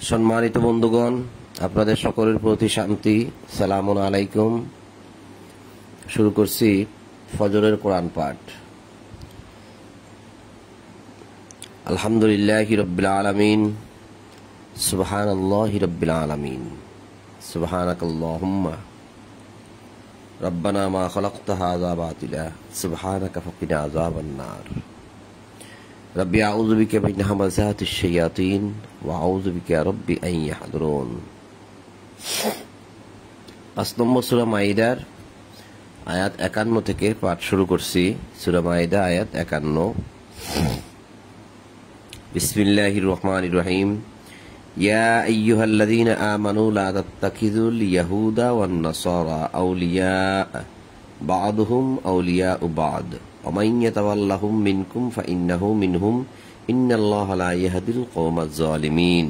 সম্মানিত বন্ধুগণ, আপনাদের সকলের প্রতি শান্তি, সালামুন আলাইকুম। শুরু করছি ফজরের কোরআন পাঠ। আলহামদুলিল্লাহি রাব্বিল আলামিন, সুবহানাল্লাহি রাব্বিল আলামিন, সুবহানাকাল্লাহুম্মা রব্বানা মা খালাকতা হাযা বাতিলা, সুবহানাকা ফাকিনা আযাবান নার। রব্বি আউযু বিকা মিন হামাযাতিশ শায়াতিন ওয়া আউযু বিকা রব্বি আন ইয়াহদুরুন। ৫ নম্বর সূরা মাইদার আয়াত ৫১ থেকে পাঠ শুরু করছি। সূরা মাইদা আয়াত ৫১। বিসমিল্লাহির রহমানির রহিম। ইয়া আইয়ুহাল্লাযীনা আমানু লা তাত্তাখিযুল ইয়াহুদা ওয়ান নাসারা আউলিয়া বা'দুহুম আউলিয়াউ বা'দ ওয়া মান ইয়াতাওয়াল্লাহুম মিনকুম ফাইন্নাহু মিনহুম ইন্নাল্লাহা লা ইয়াহদিল কওমাজ জালিমিন।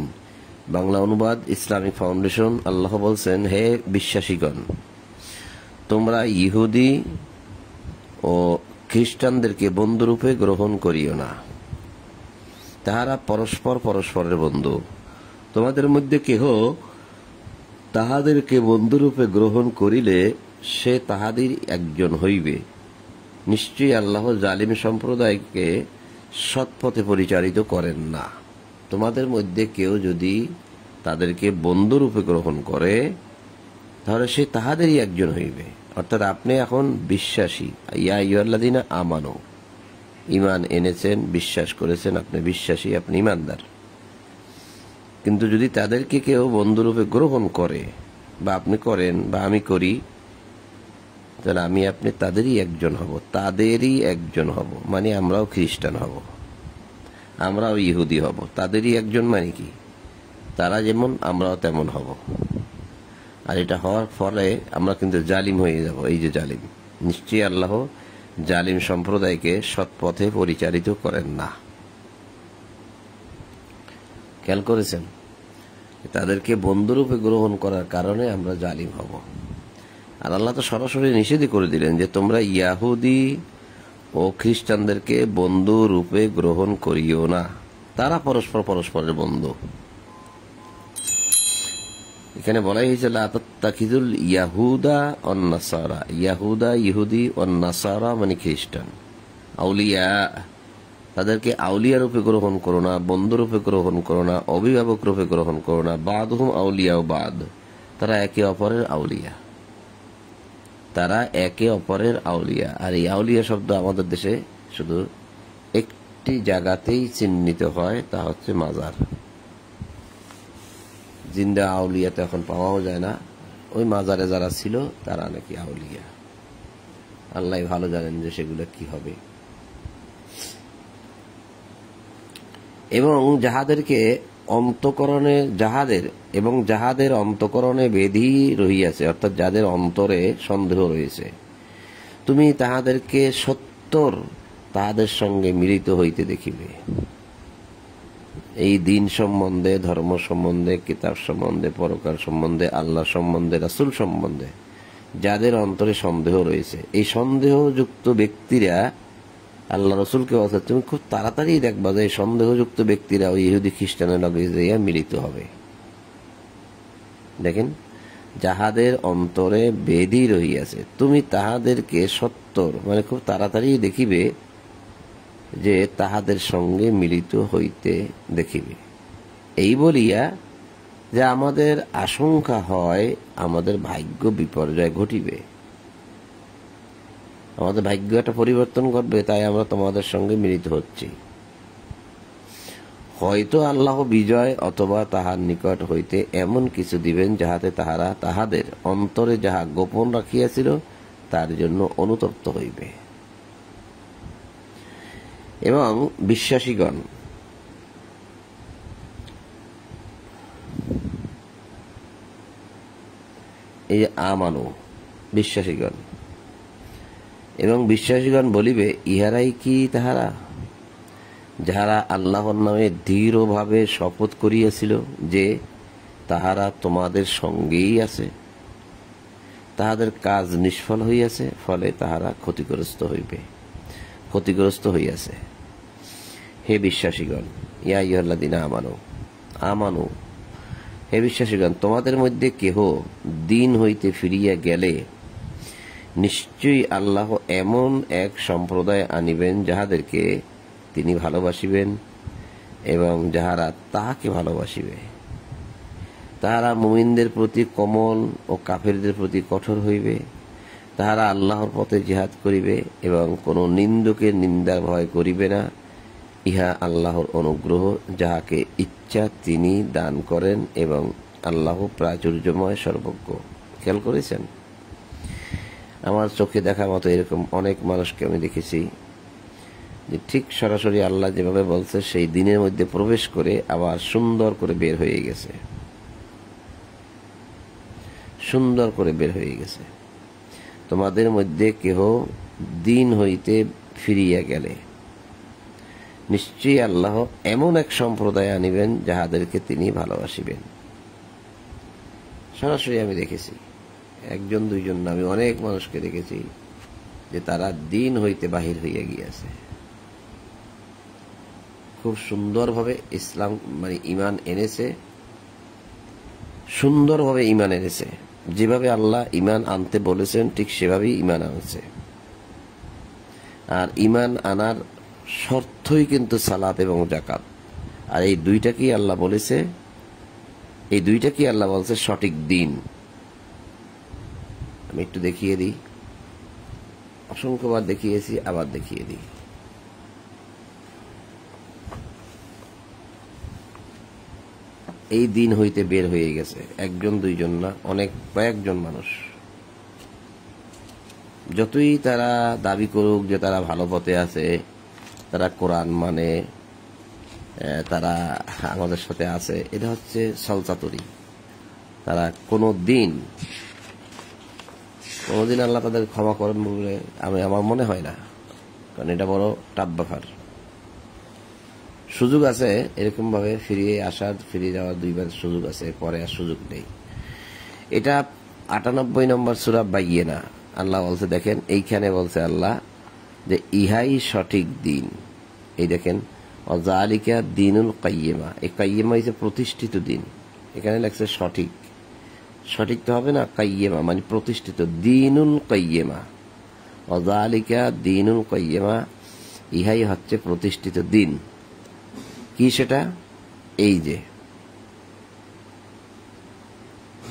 বাংলা অনুবাদ, ইসলামিক ফাউন্ডেশন। আল্লাহ বলছেন, হে বিশ্বাসীগণ, তোমরা ইহুদি ও খ্রিস্টানদেরকে বন্ধুরূপে গ্রহণ করিও না। তাহারা পরস্পর পরস্পরের বন্ধু। তোমাদের মধ্যে কেহ তাহাদেরকে বন্ধুরূপে গ্রহণ করিলে সে তাহাদের একজন হইবে। নিশ্চয়ই আল্লাহ জালিম সম্প্রদায়কে সৎপথে পরিচালিত করেন না। তোমাদের মধ্যে কেউ যদি তাদেরকে বন্ধুরূপে গ্রহণ করে তাহলে সে তাহাদেরই একজন হইবে। অর্থাৎ আপনি এখন বিশ্বাসী। ইয়া আইয়ুহাল্লাযীনা আমানু, ঈমান এনেছেন, বিশ্বাস করেছেন, আপনি বিশ্বাসী, আপনি ঈমানদার। কিন্তু যদি তাদেরকে কেউ বন্ধুরূপে গ্রহণ করে, বা আপনি করেন বা আমি করি, তাহলে আমি আপনি তাদেরই একজন হব, তাদেরই একজন হব। মানে আমরাও খ্রিস্টান হব, আমরাও ইহুদি হব। তাদেরই একজন মানে কি? তারা যেমন আমরাও তেমন হব। আর এটা হওয়ার ফলে আমরা কিন্তু জালিম হয়ে যাব। এই যে জালিম, নিশ্চয়ই আল্লাহ জালিম সম্প্রদায়কে সৎপথে পরিচালিত করেন না। খেয়াল করেছেন? তাদেরকে বন্ধুরূপে গ্রহণ করার কারণে আমরা জালিম হব। আর আল্লাহ তো সরাসরি নিষেধই করে দিলেন যে তোমরা ইয়াহুদি ও খ্রিস্টানদেরকে বন্ধু রূপে গ্রহণ করিও না। তারা পরস্পর পরস্পরের বন্ধু। এখানে বলাই হয়েছে লা তাত্তাখিযুল ইয়াহুদা ওয়ান নাসারা। ইয়াহুদা ইহুদি, ওয়ান নাসারা মানে খ্রিস্টান। আউলিয়া, তাদেরকে আউলিয়া রূপে গ্রহণ করো না, বন্ধু রূপে গ্রহণ করো না, অভিভাবক রূপে গ্রহণ করো না। বাদহুম আউলিয়াউ বাদ, তারা একে অপরের আউলিয়া। তারা একে অপরের আউলিয়া। আর এই আউলিয়া শব্দ আমাদের দেশে শুধু একটি জায়গাতেই চিহ্নিত হয়, তা হচ্ছে মাজার। জিন্দা আউলিয়া তো এখন পাওয়াও যায় না। ওই মাজারে যারা ছিল তারা নাকি আউলিয়া। আল্লাহ ভালো জানেন যে সেগুলো কি হবে। এবং যাহাদেরকে অন্তঃকরণে যাহাদের অন্তঃকরণে বেধি রহিয়াছে, অর্থাৎ যাদের অন্তরে সন্দেহ রয়েছে, তুমি তাহাদেরকে সত্তর তাহাদের সঙ্গে মিলিত হইতে দেখিবে। এই দিন সম্বন্ধে, ধর্ম সম্বন্ধে, কিতাব সম্বন্ধে, পরকাল সম্বন্ধে, আল্লাহ সম্বন্ধে, রাসূল সম্বন্ধে যাদের অন্তরে সন্দেহ রয়েছে, এই সন্দেহযুক্ত ব্যক্তিরা আল্লাহ রসুলকে বলছে তুমি খুব তাড়াতাড়ি দেখবা যে সন্দেহযুক্ত ব্যক্তিরা ওই ইহুদি খ্রিস্টানের লগে যাইয়া মিলিত হবে। দেখেন, যাহাদের অন্তরে বেধি রহিয়াছে, তুমি তাহাদেরকে সত্তর মানে খুব তাড়াতাড়ি দেখিবে যে তাহাদের সঙ্গে মিলিত হইতে দেখিবে। এই বলিয়া যে আমাদের আশঙ্কা হয় আমাদের ভাগ্য বিপর্যয় ঘটিবে, আমাদের ভাগ্য একটা পরিবর্তন ঘটবে, তাই আমরা তোমাদের সঙ্গে মিলিত হচ্ছি। হয়তো আল্লাহ বিজয় অথবা তাহার নিকট হইতে এমন কিছু দিবেন যাহাতে তাহারা তাহাদের অন্তরে যাহা গোপন রাখিয়াছিল তার জন্য অনুতপ্ত হইবে। এবং বিশ্বাসীগণ, এই আমানু বিশ্বাসীগণ, এবং বিশ্বাসীগণ বলিবে ইহারাই কি তাহারা যাহারা আল্লাহর নামে দৃঢ়ভাবে শপথ করিয়াছিল যে তাহারা তোমাদের সঙ্গেই আছে। তাহাদের কাজ নিষ্ফল হইয়াছে, ফলে তাহারা ক্ষতিগ্রস্ত হইয়াছে। হে বিশ্বাসীগণ, ইয়া আইয়ুহাল্লাযীনা আমানু হে বিশ্বাসীগণ, তোমাদের মধ্যে কেহ দিন হইতে ফিরিয়া গেলে নিশ্চয়ই আল্লাহ এমন এক সম্প্রদায় আনিবেন যাহাদেরকে তিনি ভালোবাসিবেন এবং যাহারা তাহাকে ভালোবাসিবে। তাহারা মুমিনদের প্রতি কোমল ও কাফেরদের প্রতি কঠোর হইবে। তাহারা আল্লাহর পথে জিহাদ করিবে এবং কোন নিন্দুকের নিন্দার ভয় করিবে না। ইহা আল্লাহর অনুগ্রহ, যাহাকে ইচ্ছা তিনি দান করেন এবং আল্লাহ প্রাচুর্যময় সর্বজ্ঞ। খেয়াল করেছেন? আমার চোখে দেখা মতো এরকম অনেক মানুষকে আমি দেখেছি যে ঠিক সরাসরি আল্লাহ যেভাবে বলছে সেই দিনের মধ্যে প্রবেশ করে আবার সুন্দর করে বের হয়ে গেছে, সুন্দর করে বের হয়ে গেছে। তোমাদের মধ্যে কেহ দিন হইতে ফিরিয়া গেলে নিশ্চয়ই আল্লাহ এমন এক সম্প্রদায় আনিবেন যাহাদেরকে তিনি ভালোবাসিবেন। সরাসরি আমি দেখেছি, একজন দুইজন না, আমি অনেক মানুষকে দেখেছি যে তারা দিন হইতে বাহির হইয়া গিয়েছে। খুব সুন্দরভাবে ইসলাম মানে ইমান এনেছে, সুন্দরভাবে ইমান এনেছে, যেভাবে আল্লাহ ইমান আনতে বলেছেন ঠিক সেভাবেই ইমান আনছে। আর ইমান আনার শর্তই কিন্তু সালাত এবং যাকাত। আর এই দুইটাকেই আল্লাহ বলেছে, এই দুইটাকেই আল্লাহ বলছে সঠিক দিন। আমি একটু দেখিয়ে দিই, অসংখ্যবার দেখিয়েছি, আবার দেখিয়ে দিই। এই দিন হইতে বের হয়ে গেছে একজন দুইজন না, অনেক কয়েকজন মানুষ। যতই তারা দাবি করুক যে তারা ভালো পথে আছে, তারা কোরআন মানে, তারা আমাদের সাথে আছে, এটা হচ্ছে সলচাতুরি। তারা কোনদিন আল্লাহ তাদের ক্ষমা করেন বলে আমার মনে হয় না, কারণ এটা বড় টাফ ব্যাপার। সুযোগ আছে এরকম ভাবে ফিরিয়ে আসার, ফিরে যাওয়ার দুইবার সুযোগ আছে, পরে আর সুযোগ নেই। এটা ৯৮ নম্বর সূরা বাইয়িনা আল্লাহ বলছে, দেখেন এইখানে বলছে আল্লাহ যে ইহাই সঠিক দিন। এই দেখেন যালিকা দিনুল কাইয়্যিমা, এই কাইয়্যিমা হচ্ছে প্রতিষ্ঠিত দিন। এখানে লেখছে সঠিক, সঠিক তো হবে না, কাইয়্যিমা মানে প্রতিষ্ঠিত, দিনুল কাইয়্যিমা। যালিকা দিনুল কাইয়্যিমা, ইহাই হচ্ছে প্রতিষ্ঠিত দিন। কি সেটা? এই যে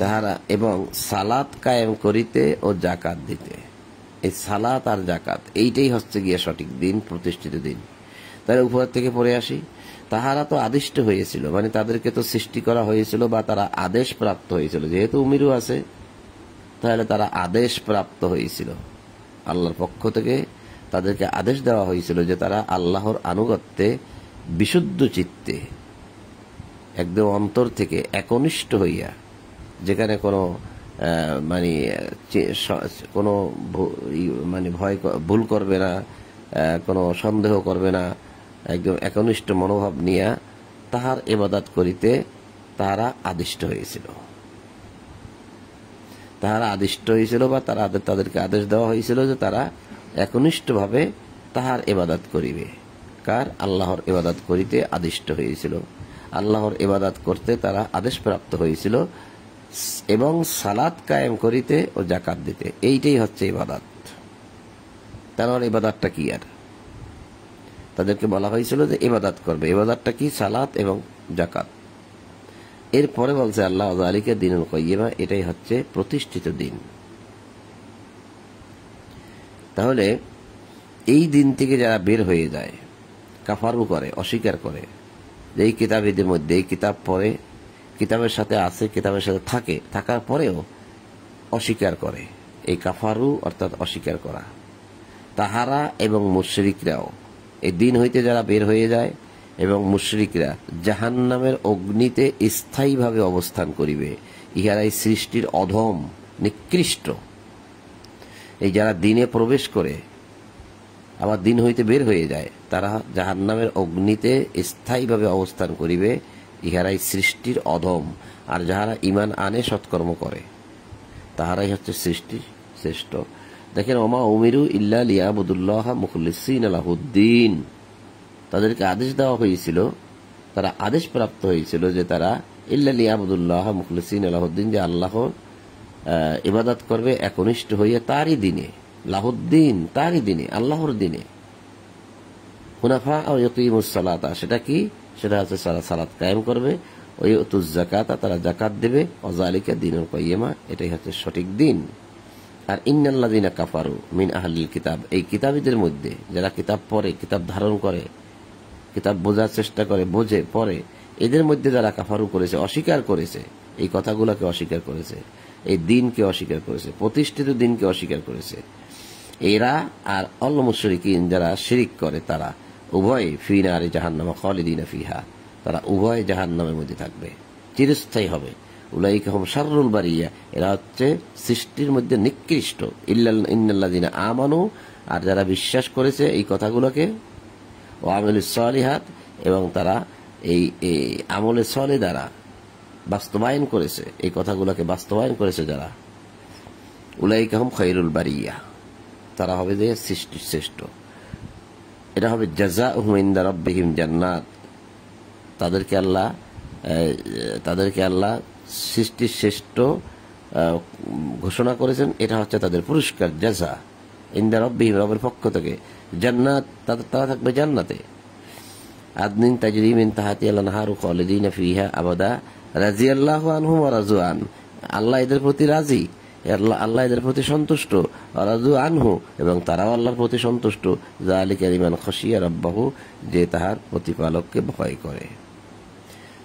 তাহারা এবং সালাত কায়েম করিতে ও যাকাত দিতে। এই সালাত আর যাকাত এইটাই হচ্ছে গিয়ে সঠিক দিন, প্রতিষ্ঠিত দিন। তাহলে উপর থেকে পড়ে আসি, তাহারা তো আদিষ্ট হয়েছিল, মানে তাদেরকে তো সৃষ্টি করা হয়েছিল বা তারা আদেশ প্রাপ্ত হয়েছিল। যেহেতু উমিরু আছে তাহলে তারা আদেশ প্রাপ্ত হয়েছিল, আল্লাহর পক্ষ থেকে তাদেরকে আদেশ দেওয়া হয়েছিল যে তারা আল্লাহর আনুগত্যে বিশুদ্ধ চিত্তে একদম অন্তর থেকে একনিষ্ঠ হইয়া, যেখানে কোনো মানে ভয় ভুল করবে না, কোনো সন্দেহ করবে না, একদম একনিষ্ঠ মনোভাব নিয়ে তাহার ইবাদত করিতে তাহারা আদিষ্ট হয়েছিল। তাহারা আদিষ্ট হয়েছিল বা তাদেরকে আদেশ দেওয়া হয়েছিল যে তারা একনিষ্ঠভাবে তাহার ইবাদত করিবে। কার? আল্লাহর ইবাদত করিতে আদিষ্ট হয়েছিল, আল্লাহর ইবাদত করতে তারা আদেশ প্রাপ্ত হয়েছিল, এবং সালাত কায়েম করিতে ও যাকাত দিতে। এইটাই হচ্ছে ইবাদত। তার ইবাদতটা কি? আর তাদেরকে বলা হয়েছিল যে ইবাদত করবে। ইবাদতটা কি? সালাত এবং যাকাত। এরপরে বলছে আল্লাহ যালিকা দিনুল কাইয়্যিমা, এটাই হচ্ছে প্রতিষ্ঠিত দিন। তাহলে এই দিন থেকে যারা বের হয়ে যায়, কাফারু করে, অস্বীকার করে যে এই কিতাবীদের মধ্যে, এই কিতাব পড়ে, কিতাবের সাথে আছে, কিতাবের সাথে থাকে, থাকার পরেও অস্বীকার করে, এই কাফারু অর্থাৎ অস্বীকার করা। তাহারা এবং মুশরিকরাও এই দিন হইতে যারা বের হয়ে যায় এবং মুশরিকরা জাহান্নামের অগ্নিতে স্থায়ীভাবে অবস্থান করিবে। ইহারাই সৃষ্টির অধম, নিকৃষ্ট। এই যারা দিনে প্রবেশ করে আবার দিন হইতে বের হয়ে যায়, তারা জাহান্নামের অগ্নিতে স্থায়ীভাবে অবস্থান করিবে। ইহারাই সৃষ্টির অধম। আর যাহারা ঈমান আনে, সৎকর্ম করে, তাহারাই হচ্ছে সৃষ্টির শ্রেষ্ঠ। দেখেন, ওমা উমিরু ইল্লা লিয়াবুদুল্লাহ মুখলিসিনা লাহুদ্দিন। তাদেরকে আদেশ দেওয়া হয়েছিল তারা আদেশ প্রাপ্ত হয়েছিল যে তারা ইল্লা লিয়াবুদুল্লাহ মুখলিসিন লাহুদ্দিন, যে আল্লাহ ইবাদত করবে একনিষ্ঠ হইয়া তারই দিনে, লাহুদ্দিন তারই দিনে, আল্লাহর দিনে। হুনাফা ও ইয়ুকিমুস সালাতা, সেটা কি? সেটা হচ্ছে সালাত কায়েম করবে। ওই ইউতুজ যাকাতা, তারা যাকাত দেবে। ওয়াযালিকা দীনুল কাইয়্যিমা, এটাই হচ্ছে সঠিক দিন। আর ইন্নাল্লাযিনা কাফারু মিন আহলিল কিতাব, এই কিতাবীদের মধ্যে যারা কিতাব পড়ে, কিতাব ধারণ করে, কিতাব বোঝার চেষ্টা করে, বোঝে, পড়ে, এদের মধ্যে যারা কাফারু করেছে, অস্বীকার করেছে, এই কথাগুলোকে অস্বীকার করেছে, এই দিনকে অস্বীকার করেছে, প্রতিষ্ঠিত দিনকে অস্বীকার করেছে, এরা আর আল মুশরিকিন যারা শিরিক করে, তারা উভয় ফি নারি জাহান্নামা খালিদিনা ফিহা, তারা উভয় জাহান্নামের মধ্যে থাকবে, চিরস্থায়ী হবে। উলাইকা হুম শাররুল বারিয়া, এরা হচ্ছে সৃষ্টির মধ্যে নিকৃষ্ট। ইন্নাল্লাযিনা আমানু, আর যারা বিশ্বাস করেছে এই কথাগুলোকে, ও আমিলুস সালিহাত, এবং তারা এই আমলে সলে দ্বারা বাস্তবায়ন করেছে, এই কথাগুলোকে বাস্তবায়ন করেছে যারা, উলাইকা হুম খায়রুল বারিয়া, তারা হবে যে সৃষ্টির শ্রেষ্ঠ। এটা হবে জাযাউহুম ইনদা রাব্বিহিম জান্নাত, তাদেরকে আল্লাহ সৃষ্টির শ্রেষ্ঠ ঘোষণা করেছেন। এটা হচ্ছে তাদের পুরস্কার, জাযা ইনদা রাব্বিহিম, রবের পক্ষ থেকে। জান্নাত, তারা থাকবে জান্নাতে। আদনিন তাজরি মিন তাহতিহাল আনহারু খালিদিনা ফিহা আবাদা রাদিয়াল্লাহু আনহুম ওয়া রাযু আন, আল্লাহ এদের প্রতি রাজি, আল্লাহ এদের প্রতি সন্তুষ্ট। রাযু আনহু, এবং তারাও আল্লাহর প্রতি সন্তুষ্ট। যালিকা লিমান খাশিয়া রাব্বাহু, যে তাহার প্রতিপালককে ভয় করে।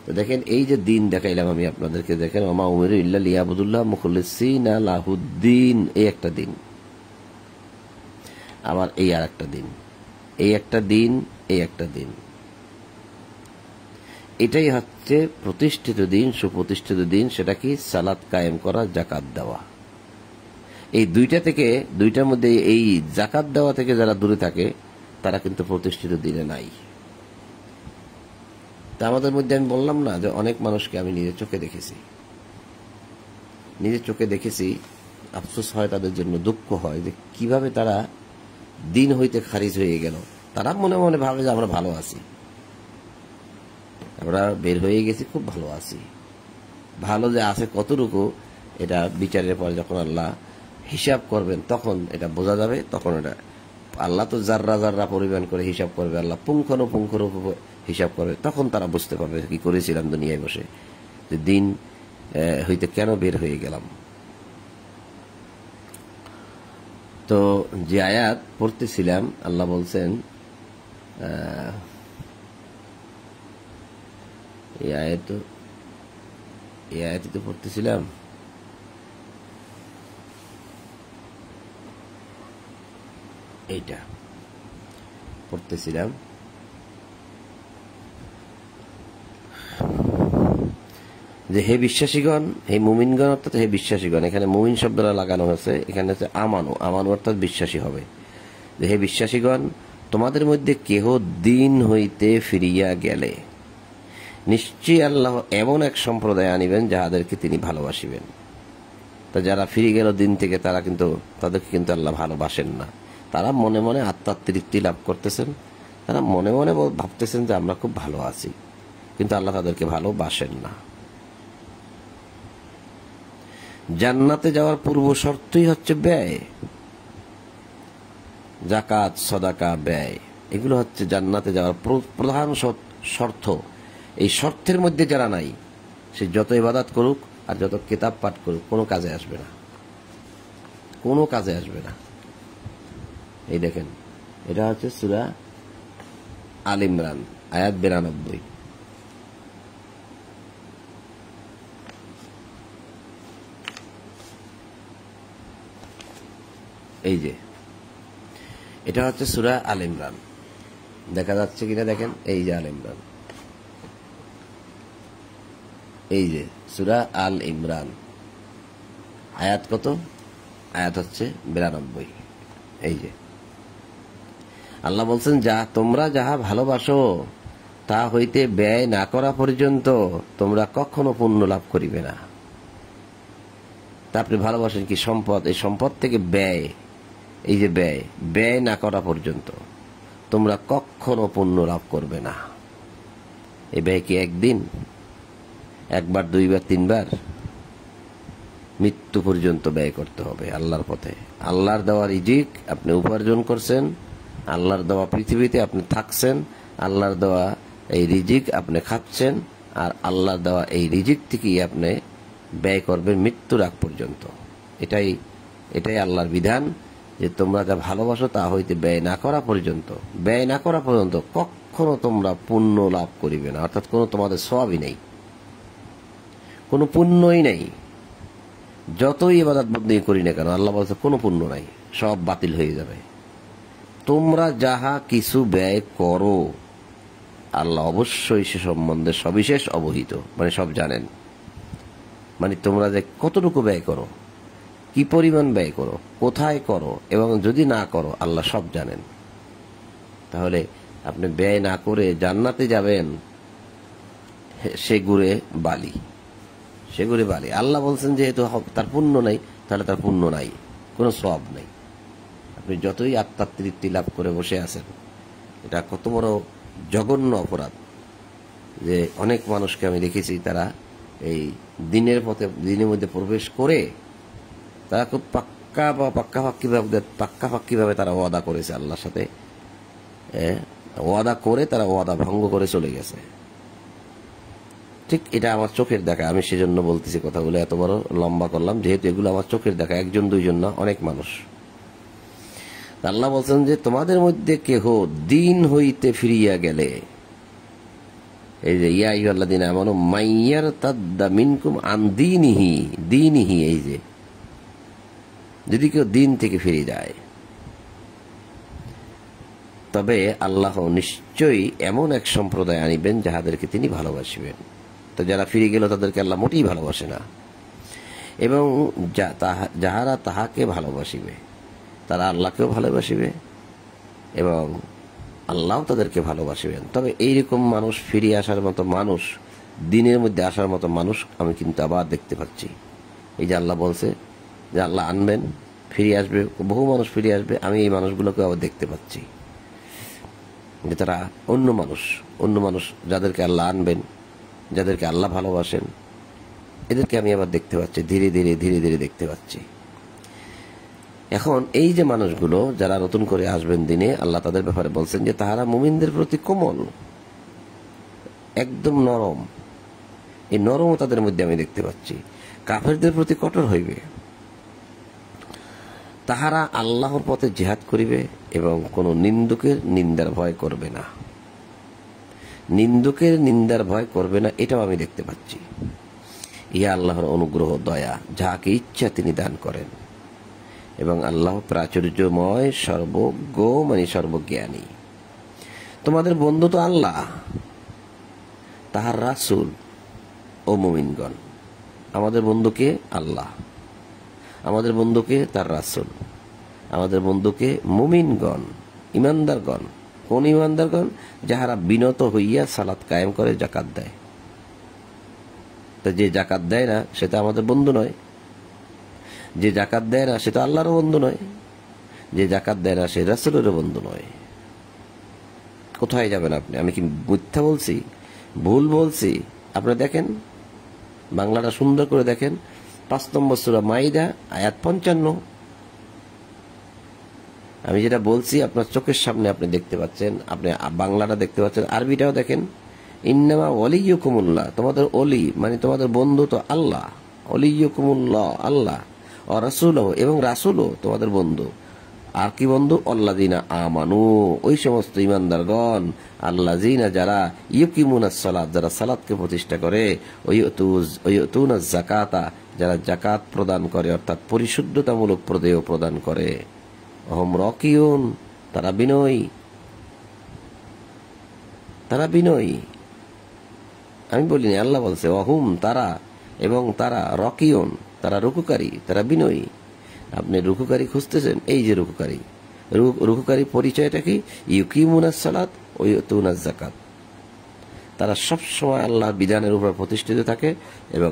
তো দেখেন, এই যে দিন দেখাইলাম আমি আপনাদেরকে, দেখেন ওমা উমিরু ইল্লা লিয়াবুদুল্লাহ মুখলিসিনা লাহুদ্দিন, এই একটা দিন, আবার এই আর একটা দিন, এই একটা দিন, এই একটা দিন, এটাই হচ্ছে প্রতিষ্ঠিত দিন, সুপ্রতিষ্ঠিত দিন। সেটা কি? সালাত কায়েম করা, যাকাত দেওয়া। এই দুইটার মধ্যে এই যাকাত দেওয়া থেকে যারা দূরে থাকে, তারা কিন্তু প্রতিষ্ঠিত দিনে নাই। তা আমাদের মধ্যে আমি বললাম না যে অনেক মানুষকে আমি নিজের চোখে দেখেছি, আফসোস হয় তাদের জন্য, দুঃখ হয় যে কিভাবে তারা দিন হইতে খারিজ হয়ে গেল। তারা মনে মনে ভাবে যে আমরা ভালো আছি, আমরা বের হয়ে গেছি, খুব ভালো আছি। ভালো যে আছে কতটুকু, এটা বিচারের পরে যখন আল্লাহ হিসাব করবেন তখন এটা বোঝা যাবে। তখন এটা আল্লাহ তো জাররা জাররা পরিমাণ করে হিসাব করবে, আল্লাহ পুঙ্খানুপুঙ্খরূপে হিসাব করবে। তখন তারা বুঝতে পারবে কি করেছিলাম দুনিয়ায় বসে, যে দিন হইতে কেন বের হয়ে গেলাম। তো যে আয়াত পড়তেছিলাম, আল্লাহ বলছেন, এই আয়াতই তো পড়তেছিলাম, এইটা পড়তেছিলাম, যে হে বিশ্বাসীগণ, হে মুমিনগণ, অর্থাৎ হে বিশ্বাসীগণ। এখানে মুমিন শব্দটা লাগানো হয়েছে, এখানে হচ্ছে আমানু, আমানু অর্থাৎ বিশ্বাসী হবে। যে হে বিশ্বাসীগণ, তোমাদের মধ্যে কেহ দিন হইতে ফিরিয়া গেলে নিশ্চয়ই আল্লাহ এমন এক সম্প্রদায় আনিবেন যাহাদেরকে তিনি ভালোবাসিবেন। তা যারা ফিরে গেল দিন থেকে, তাদেরকে কিন্তু আল্লাহ ভালোবাসেন না। তারা মনে মনে আত্মার তৃপ্তি লাভ করতেছেন, তারা মনে মনে ভাবতেছেন যে আমরা খুব ভালো আছি, কিন্তু আল্লাহ তাদেরকে ভালোবাসেন না। জান্নাতে যাওয়ার পূর্ব শর্তই হচ্ছে ব্যয়, যাকাত, সদাকা, ব্যয়, এগুলো হচ্ছে জান্নাতে যাওয়ার প্রধান শর্ত। এই শর্তের মধ্যে যারা নাই, সে যত ইবাদত করুক আর যত কিতাব পাঠ করুক, কোনো কাজে আসবে না, কোনো কাজে আসবে না। এই দেখেন, এটা হচ্ছে সূরা আল ইমরান, আয়াত 92। এই যে এটা হচ্ছে সূরা আল ইমরান, দেখা যাচ্ছে কিনা দেখেন, এই যে আল ইমরান, এই যে সূরা আল ইমরান, আয়াত কত? আয়াত হচ্ছে 92। এই যে আল্লাহ বলছেন, তোমরা যাহা ভালোবাসো তা হইতে ব্যয় না করা পর্যন্ত তোমরা কখনো পুণ্য লাভ করিবে না। তা আপনি ভালোবাসেন কি? সম্পদ। এই সম্পদ থেকে ব্যয়, এই যে ব্যয় না করা পর্যন্ত তোমরা কখনো পুণ্য লাভ করবে না। এই ব্যয় কি একদিন, একবার, দুইবার, তিনবার? মৃত্যু পর্যন্ত ব্যয় করতে হবে আল্লাহর পথে। আল্লাহর দেওয়া রিজিক আপনি উপার্জন করছেন, আল্লাহর দেওয়া পৃথিবীতে আপনি থাকছেন, আল্লাহর দেওয়া এই রিজিক আপনি খাচ্ছেন, আর আল্লাহর দেওয়া এই রিজিক থেকেই আপনি ব্যয় করবেন মৃত্যুর আগ পর্যন্ত। এটাই আল্লাহর বিধান, যে তোমরা যা ভালোবাসো তা হইতে ব্যয় না করা পর্যন্ত কখনো তোমরা পুণ্য লাভ করিবে না, অর্থাৎ কোনো তোমাদের সওয়াবই নেই, কোনো পুণ্যই নেই। যতই ইবাদত বন্দী করি না কেন, আল্লাহ বলছে কোনো পুণ্য নাই, সব বাতিল হয়ে যাবে। তোমরা যাহা কিছু ব্যয় করো আল্লাহ অবশ্যই সে সম্বন্ধে সবিশেষ অবহিত, মানে সব জানেন। মানে তোমরা যে কতটুকু ব্যয় করো, কি পরিমাণ ব্যয় করো, কোথায় করো, এবং যদি না করো, আল্লাহ সব জানেন। তাহলে আপনি ব্যয় না করে জান্নাতে যাবেন, সে গুড়ে বালি। আল্লাহ বলছেন যেহেতু তার পুণ্য নাই, তাহলে তার পুণ্য নাই, কোনো সওয়াব নাই। আপনি যতই আত্মার তৃপ্তি লাভ করে বসে আছেন, এটা কত বড় জঘন্য অপরাধ। যে অনেক মানুষকে আমি দেখেছি, তারা এই দিনের মধ্যে প্রবেশ করে তারা খুব পাক্কাপাক্কিভাবে তারা ওয়াদা করেছে আল্লাহর সাথে, ওয়াদা করে তারা ওয়াদা ভঙ্গ করে চলে গেছে। ঠিক এটা আমার চোখের দেখা, আমি সেজন্য বলতেছি কথাগুলো এত বড় লম্বা করলাম, যেহেতু এগুলো আমার চোখের দেখা, একজন দুইজন না, অনেক মানুষ। আল্লাহ বলছেন যে তোমাদের মধ্যে কেহ দিন হইতে ফিরিয়া গেলে, এই যে ইয়া আইয়ুহাল্লাযীনা আমানু মাইয়ারতাদ্দা মিনকুম আন দীনিহি, এই যে যদি কেউ দিন থেকে ফিরে যায়, তবে আল্লাহ নিশ্চয়ই এমন এক সম্প্রদায় আনিবেন যাহাদেরকে তিনি ভালোবাসিবেন। তো যারা ফিরে গেল তাদেরকে আল্লাহ মোটেই ভালোবাসে না, এবং যাহারা তাহাকে ভালোবাসিবে তারা আল্লাহকেও ভালোবাসিবে এবং আল্লাহ তাদেরকে ভালোবাসিবেন। তবে এইরকম মানুষ, ফিরে আসার মতো মানুষ, দিনের মধ্যে আসার মতো মানুষ আমি কিন্তু আবার দেখতে পাচ্ছি। এই যে আল্লাহ বলছে যে আল্লাহ আনবেন, ফিরে আসবে, বহু মানুষ ফিরে আসবে, আমি এই মানুষগুলোকে আবার দেখতে পাচ্ছি যে তারা অন্য মানুষ যাদেরকে আল্লাহ আনবেন, যাদেরকে আল্লাহ ভালোবাসেন, এদেরকে আমি আবার দেখতে পাচ্ছি, ধীরে ধীরে দেখতে পাচ্ছি। এখন এই যে মানুষগুলো যারা নতুন করে আসবেন দিনে, আল্লাহ তাদের ব্যাপারে বলছেন যে তাহারা মুমিনদের প্রতি কোমল, একদম নরম। এই নরমও তাদের মধ্যে আমি দেখতে পাচ্ছি। কাফেরদের প্রতি কঠোর হইবে। তাহারা আল্লাহর পথে জিহাদ করিবে এবং কোন নিন্দুকের নিন্দার ভয় করবে না। এটাও আমি দেখতে পাচ্ছি। ইহা আল্লাহর অনুগ্রহ, দয়া, যাহাকে ইচ্ছা তিনি দান করেন, এবং আল্লাহ প্রাচুর্যময়, সর্বজ্ঞ, মানে সর্বজ্ঞানী। তোমাদের বন্ধু তো আল্লাহ, তাহার রাসূল ও মুমিনগণ। আমাদের বন্ধুকে আল্লাহ, আমাদের বন্ধুকে তার রাসূল, আমাদের বন্ধুকে মুমিনগণ, ইমানদারগণ। কোন ইমানদারগণ? যাহারা বিনত হইয়া সালাত কায়েম করে, যাকাত দেয়। তা যে যাকাত দেয় না সেটা আমাদের বন্ধু নয়, যে যাকাত দেয় না সেটা আল্লাহরও বন্ধু নয়, যে যাকাত দেয় না সে রাসূলেরও বন্ধু নয়। কোথায় যাবেন আপনি? আমি কি মিথ্যা বলছি, ভুল বলছি? আপনি দেখেন, বাংলাটা সুন্দর করে দেখেন। 5 নম্বর সূরা মাইদা, আয়াত 55। আমি যেটা বলছি আপনার চোখের সামনে আপনি দেখতে পাচ্ছেন, আপনি বাংলাটা দেখতে পাচ্ছেন, আরবিটাও দেখেন। ইন্নামা ওয়ালিয়্যুকুমুল্লাহ, তোমাদের ওলি মানে তোমাদের বন্ধু তো আল্লাহ। ওলিয়্যুকুমুল্লাহ, আল্লাহ, ও রাসূলুহু, এবং রাসূলও তোমাদের বন্ধু। আর কি বন্ধু? আল্লাযিনা আমানু, ওই সমস্ত ইমানদারগণ, আল্লাযিনা যারা, ইউকিমুনাস সালাত, যারা সালাতকে প্রতিষ্ঠা করে, ওয়ায়ুতুনাজ যাকাতা, যারা যাকাত প্রদান করে, অর্থাৎ পরিশুদ্ধতামূলক প্রদেয় প্রদান করে। অহম রাকিউন, তারা বিনয়ী। আমি বলিনি, আল্লাহ বলছে অহুম, তারা, এবং তারা রাকিউন, তারা রুকুকারী, তারা বিনয়ী। আপনি রুকুকারী খুঁজতেছেন, এই যে রুকুকারী পরিচয়টা কি? ইউকিমুনাস সালাত ওয়া ইউতুনাজ যাকাত। তারা সবসময় আল্লাহর বিধানের উপর প্রতিষ্ঠিত থাকে এবং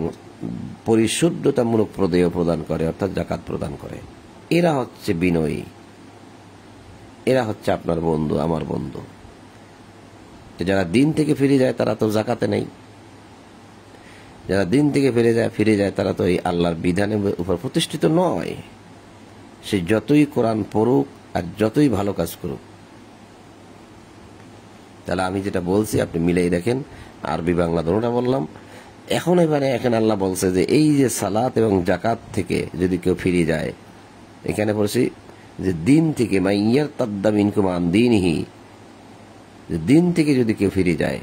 পরিশুদ্ধতামূলক প্রদেয় প্রদান করে, অর্থাৎ যাকাত প্রদান করে। এরা হচ্ছে বিনয়ী, এরা হচ্ছে আপনার বন্ধু, আমার বন্ধু। যারা দিন থেকে ফিরে যায় তারা তো জাকাতে নেই, যারা দিন থেকে ফিরে যায় তারা তো এই আল্লাহর বিধানের উপর প্রতিষ্ঠিত নয়। সে যতই কোরআন পড়ুক আর যতই ভালো কাজ করুক। তাহলে আমি যেটা বলছি আপনি মিলেই দেখেন, আরবি বাংলা দুটোটা বললাম। এখন এখানে আল্লাহ বলছে যে এই যে সালাত এবং জাকাত থেকে যদি কেউ ফিরে যায়, এখানে বলছি যে দিন থেকে মাইয়ার তাদ্দা মিনকুম আন দীনিহি, দিন থেকে যদি কেউ ফিরে যায়।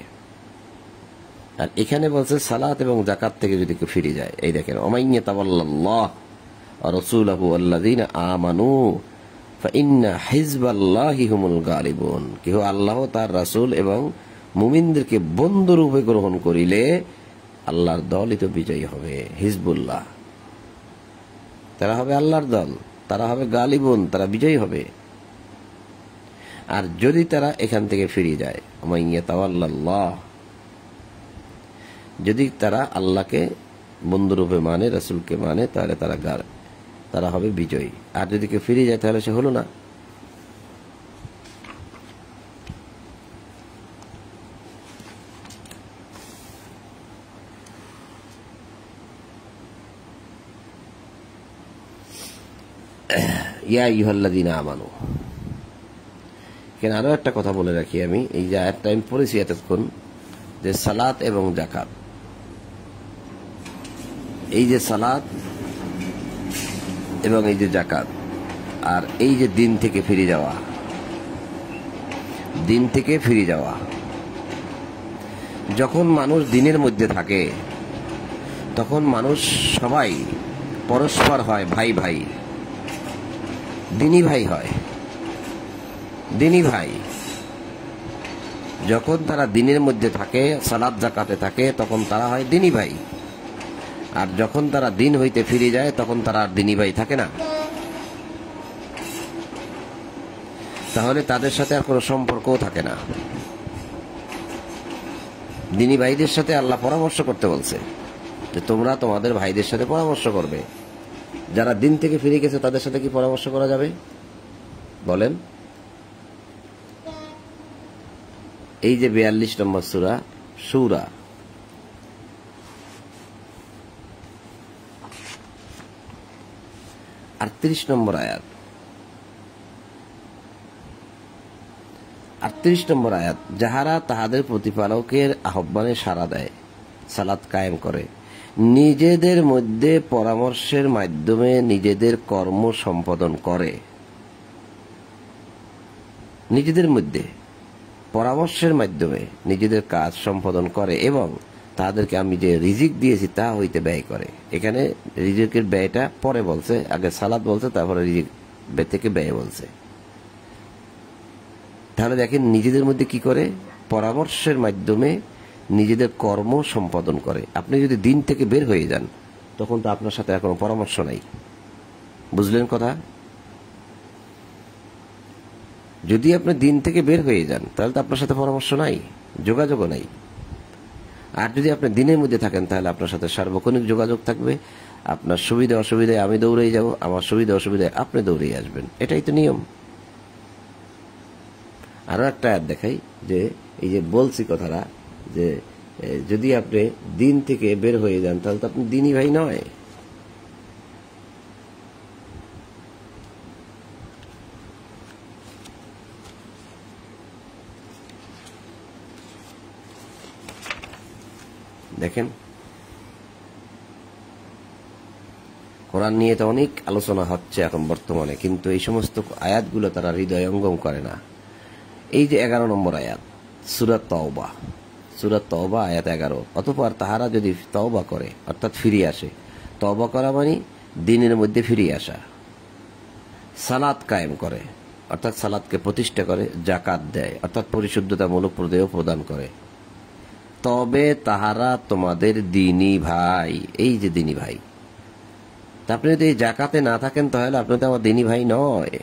আর এখানে বলছে সালাত এবং জাকাত থেকে যদি কেউ ফিরে যায়। এই দেখেন, ওমাইয়া তাওয়াল্লাল্লাহ ওয়া রাসূলুহু আল্লাযীনা আমানু ফাইন্না হিজবাল্লাহি হুমুল গালিবুন। কেহ আল্লাহ তার রাসূল এবং মুমিনদেরকে বন্ধুরূপে গ্রহণ করিলে আল্লাহর দলই তো বিজয়ী হবে। হিজবুল্লাহ, তারা হবে আল্লাহর দল, তারা হবে গালিবুন, তারা বিজয়ী হবে। আর যদি তারা এখান থেকে ফিরে যায়, ওমাইয়া তাওয়াল্লাল্লাহ, যদি তারা আল্লাহকে বন্ধুরূপে মানে, রাসূলকে মানে, তাহলে তারা হবে বিজয়ী। আর যদি কেউ ফিরে যায় তাহলে সে হলো না। ইয়া আইয়ুহাল্লাযীনা আমানু। এখানে আরো একটা কথা বলে রাখি আমি, এই যে আয়াতটা আমি পড়েছি এতক্ষণ, যে সালাত এবং জাকাত, এই যে সালাত এবং এই যে জাকাত, আর এই যে দিন থেকে ফিরে যাওয়া, দিন থেকে ফিরে যাওয়া, যখন মানুষ দিনের মধ্যে থাকে তখন মানুষ সবাই পরস্পর হয় ভাই ভাই, দিনী ভাই হয়, দিনী ভাই। যখন তারা দিনের মধ্যে থাকে, সালাত জাকাতে থাকে, তখন তারা হয় দিনী ভাই। আর যখন তারা দিন হইতে ফিরে যায় তখন তারা আর দিনী ভাই থাকে না। তাহলে তাদের সাথে আর কোনো সম্পর্কও থাকে না। দিনী ভাইদের সাথে আল্লাহ পরামর্শ করতে বলছে যে তোমরা তোমাদের ভাইদের সাথে পরামর্শ করবে। যারা দিন থেকে ফিরে গেছে তাদের সাথে কি পরামর্শ করা যাবে বলেন? এই যে 42 নম্বর সূরা সূরা, 38 নম্বর আয়াত, 38 নম্বর আয়াত, যাহারা তাহাদের প্রতিপালকের আহ্বানে সাড়া দেয়, সালাত কায়েম করে, নিজেদের মধ্যে পরামর্শের মাধ্যমে নিজেদের কর্ম সম্পাদন করে, নিজেদের মধ্যে পরামর্শের মাধ্যমে নিজেদের কাজ সম্পাদন করে, এবং তাদেরকে আমি যে রিজিক দিয়েছি তা হইতে ব্যয় করে। এখানে রিজিকের ব্যয়টা পরে বলছে, আগে সালাত বলছে, তারপরে রিজিক থেকে ব্যয় বলছে। তাহলে দেখেন নিজেদের মধ্যে কি করে, পরামর্শের মাধ্যমে নিজেদের কর্ম সম্পাদন করে। আপনি যদি দিন থেকে বের হয়ে যান তখন তো আপনার সাথে আর কোনো পরামর্শ নাই। বুঝলেন কথা? যদি আপনি দিন থেকে বের হয়ে যান তাহলে তো আপনার সাথে পরামর্শ নাই, যোগাযোগও নাই। আর যদি আপনি দিনের মধ্যে থাকেন তাহলে আপনার সাথে সার্বক্ষণিক যোগাযোগ থাকবে। আপনার সুবিধা অসুবিধায় আমি দৌড়েই যাব, আমার সুবিধা অসুবিধায় আপনি দৌড়েই আসবেন, এটাই তো নিয়ম। আরো একটা আয়াত দেখাই, যে এই যে বলছি কথাটা, যে যদি আপনি দিন থেকে বের হয়ে যান তাহলে তো আপনি দিনই ভাই নয়। দেখেন, কোরআন নিয়ে তো অনেক আলোচনা হচ্ছে এখন বর্তমানে, কিন্তু এই সমস্ত আয়াতগুলো তারা হৃদয়ঙ্গম করে না। এই যে 11 নম্বর আয়াত, সূরা তাওবা, সূরা তাওবা আয়াত 11, অতঃপর তাহারা যদি তওবা করে, অর্থাৎ ফিরে আসে, তওবা করা মানে দিনের মধ্যে ফিরে আসা, সালাত কায়েম করে, অর্থাৎ সালাতকে প্রতিষ্ঠা করে, জাকাত দেয়, অর্থাৎ পরিশুদ্ধতামূলক প্রদেয় প্রদান করে, তবে তাহারা তোমাদের দিনী ভাই। এই যে দিনী ভাই, তা আপনি যদি এই জাকাতে না থাকেন তাহলে আপনি তো আমার দিনী ভাই নয়।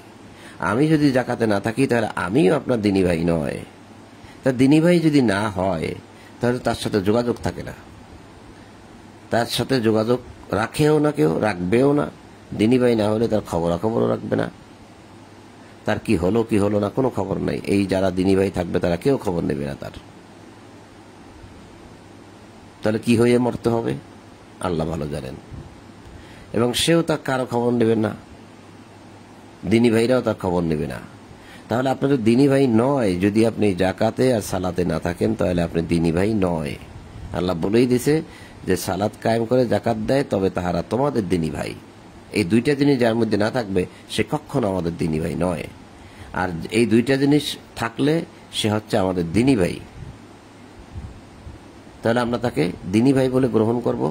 আমি যদি জাকাতে না থাকি তাহলে আমিও আপনার দিনী ভাই নয়। তা দিনী ভাই যদি না হয় তাহলে তার সাথে যোগাযোগ থাকে না, তার সাথে যোগাযোগ রাখেও না, কেউ রাখবেও না। দিনী ভাই না হলে তার খবরাখবরও রাখবে না, তার কি হলো কি হলো না কোনো খবর নাই। এই যারা দিনী ভাই থাকবে তারা কেউ খবর নেবে না তার। তাহলে কি হয়ে মরতে হবে আল্লাহ ভালো জানেন, এবং সেও তার কারো খবর নেবে না, দিনী ভাইরাও তার খবর নেবে না। তাহলে আপনার দিনী ভাই নয়, যদি আপনি জাকাতে আর সালাতে না থাকেন তাহলে আপনি দিনী ভাই নয়। আল্লাহ বলেই দিছে যে সালাত কায়েম করে জাকাত দেয় তবে তাহারা তোমাদের দিনী ভাই। এই দুইটা জিনিস যার মধ্যে না থাকবে সে কখনো আমাদের দিনী ভাই নয়। আর এই দুইটা জিনিস থাকলে সে হচ্ছে আমাদের দিনী ভাই। তাহলে আমরা তাকে দিনী ভাই বলে গ্রহণ করব,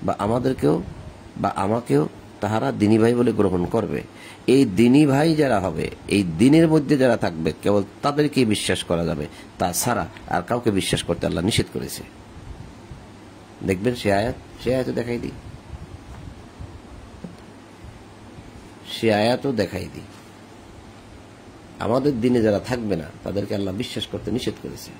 বা আমাদেরকেও বা আমাকেও তাহারা দিনী ভাই বলে গ্রহণ করবে। এই দিনী ভাই যারা হবে, এই দিনের মধ্যে যারা থাকবে, কেবল তাদেরকেই বিশ্বাস করা যাবে, তাছাড়া আর কাউকে বিশ্বাস করতে আল্লাহ নিষেধ করেছে। দেখবেন সে আয়াতও দেখাই দিই, সে আয়াতও দেখাই দিই। আমাদের দিনে যারা থাকবে না তাদেরকে আল্লাহ বিশ্বাস করতে নিষেধ করেছে।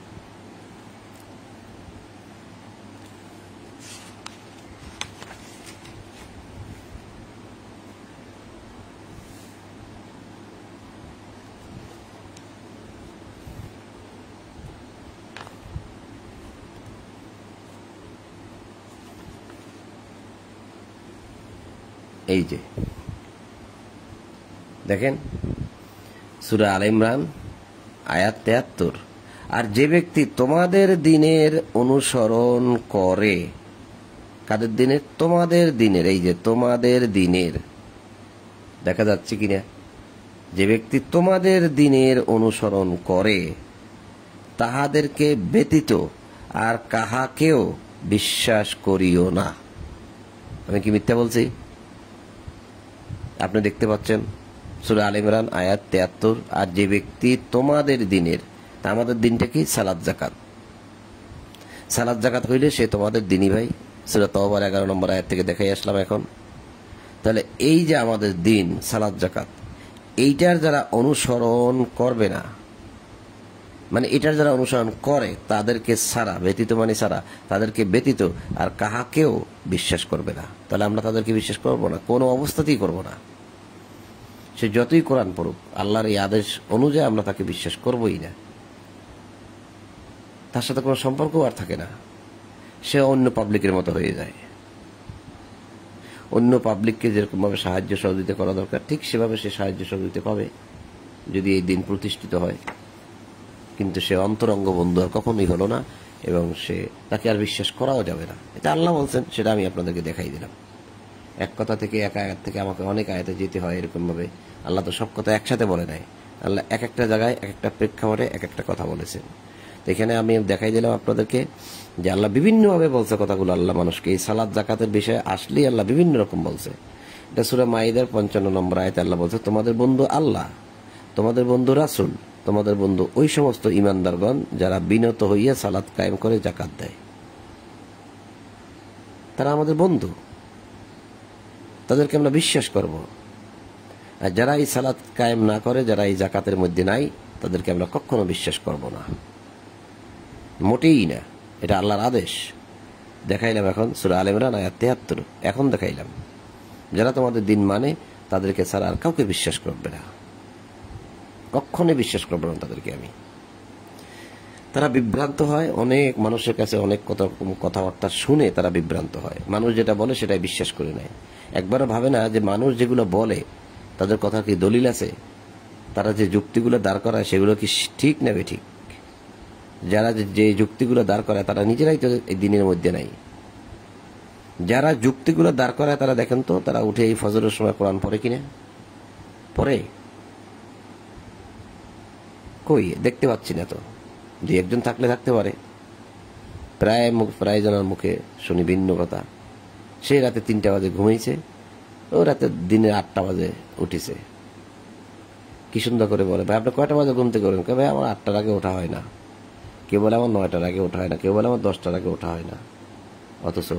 এই যে দেখেন সূরা আল ইমরান আয়াত ৭৩, আর যে ব্যক্তি তোমাদের দিনের অনুসরণ করে, কাদের দিনের? তোমাদের দিনের। এই যে তোমাদের দিনের, দেখা যাচ্ছে কিনা? যে ব্যক্তি তোমাদের দিনের অনুসরণ করে তাহাদেরকে ব্যতীত আর কাহাকেও বিশ্বাস করিও না। আমি কি মিথ্যা বলছি? আপনি দেখতে পাচ্ছেন সূরা আল ইমরান আয়াত ৭৩, আর যে ব্যক্তি তোমাদের দিনের, তা আমাদের দিনটা কি? সালাত জাকাত। সালাত জাকাত হইলে সে তোমাদের দিনী ভাই। সূরা তাওবার ১১ নম্বর আয়াত থেকে দেখাই আসলাম এখন। তাহলে এই যে আমাদের দিন সালাত জাকাত, এইটার যারা অনুসরণ করবে না, মানে এটার যারা অনুসরণ করে তাদেরকে ছাড়া, ব্যতীত মানে ছাড়া, তাদেরকে ব্যতীত আর কাহাকেও বিশ্বাস করবে না। তাহলে আমরা তাদেরকে বিশ্বাস করব না, কোনো অবস্থাতেই করব না। সে যতই কোরআন পড়ুক, আল্লাহর এই আদেশ অনুযায়ী আমরা তাকে বিশ্বাস করবই না। তার সাথে কোনো সম্পর্ক আর থাকে না, সে অন্য পাবলিকের মতো হয়ে যায়। অন্য পাবলিককে যেরকমভাবে সাহায্য সহযোগিতা করা দরকার, ঠিক সেভাবে সে সাহায্য সহযোগিতা পাবে যদি এই দিন প্রতিষ্ঠিত হয়। কিন্তু সে অন্তরঙ্গ বন্ধু আর কখনোই হলো না, এবং তাকে আর বিশ্বাস করাও যাবে না। এটা আল্লাহ বলছেন, সেটা আমি আপনাদেরকে দেখাই দিলাম। এক কথা থেকে, এক আয়াত থেকে আমাকে অনেক আয়াতে যেতে হয় এরকম ভাবে। আল্লাহ তো সব কথা একসাথে বলে নাই, আল্লাহ এক একটা জায়গায় এক একটা প্রেক্ষাপটে এক একটা কথা বলেছেন। তো এখানে আমি দেখাই দিলাম আপনাদেরকে যে আল্লাহ বিভিন্নভাবে বলছে কথাগুলো। আল্লাহ মানুষকে এই সালাত জাকাতের বিষয়ে আসলেই আল্লাহ বিভিন্ন রকম বলছে। এটা সূরা মাইদার ৫৫ নম্বর আয়াতে আল্লাহ বলছে, তোমাদের বন্ধু আল্লাহ, তোমাদের বন্ধু রাসূল, তোমাদের বন্ধু ওই সমস্ত ইমানদারগণ যারা বিনত হইয়া সালাত কায়েম করে জাকাত দেয়। তারা আমাদের বন্ধু, তাদেরকে আমরা বিশ্বাস করব। আর যারা এই সালাত কায়েম না করে, যারা এই জাকাতের মধ্যে নাই, তাদেরকে আমরা কখনো বিশ্বাস করব না, মোটেই না। এটা আল্লাহর আদেশ। দেখাইলাম এখন সূরা আল ইমরান আয়াত ৭৩। এখন দেখাইলাম যারা তোমাদের দিন মানে তাদেরকে ছাড়া আর কাউকে বিশ্বাস করবে না, কখনোই বিশ্বাস করবো না তাদেরকে আমি। তারা বিভ্রান্ত হয়, অনেক মানুষের কাছে অনেক কথাবার্তা শুনে তারা বিভ্রান্ত হয়। মানুষ যেটা বলে সেটাই বিশ্বাস করে নেয়। একবারও ভাবে না যে মানুষ যেগুলো বলে তাদের কথা কি দলিল আছে, তারা যে যুক্তিগুলো দাঁড় করায় সেগুলো কি ঠিক নেবে ঠিক। যারা যে যুক্তিগুলো দাঁড় করায় তারা নিজেরাই তো এই দিনের মধ্যে নাই। যারা যুক্তিগুলো দাঁড় করায় তারা দেখেন তো, তারা উঠে এই ফজরের সময় কোরআন পড়ে কিনা? পড়ে? কই দেখতে পাচ্ছি না তো। দুই একজন থাকলে থাকতে পারে, প্রায় জনের মুখে শুনি ভিন্ন কথা। সে রাতে ৩টা বাজে ঘুমিয়েছে, ও রাতে দিনের ৮টা বাজে উঠেছে। কি সুন্দর করে বলে, ভাই আপনি কয়টা বাজে ঘুম থেকে করেন? ভাই আমার ৮টার আগে ওঠা হয় না। কেউ বলে আমার ৯টার আগে ওঠা হয় না, কেউ বলে আমার 10টার আগে ওঠা হয় না। অথচ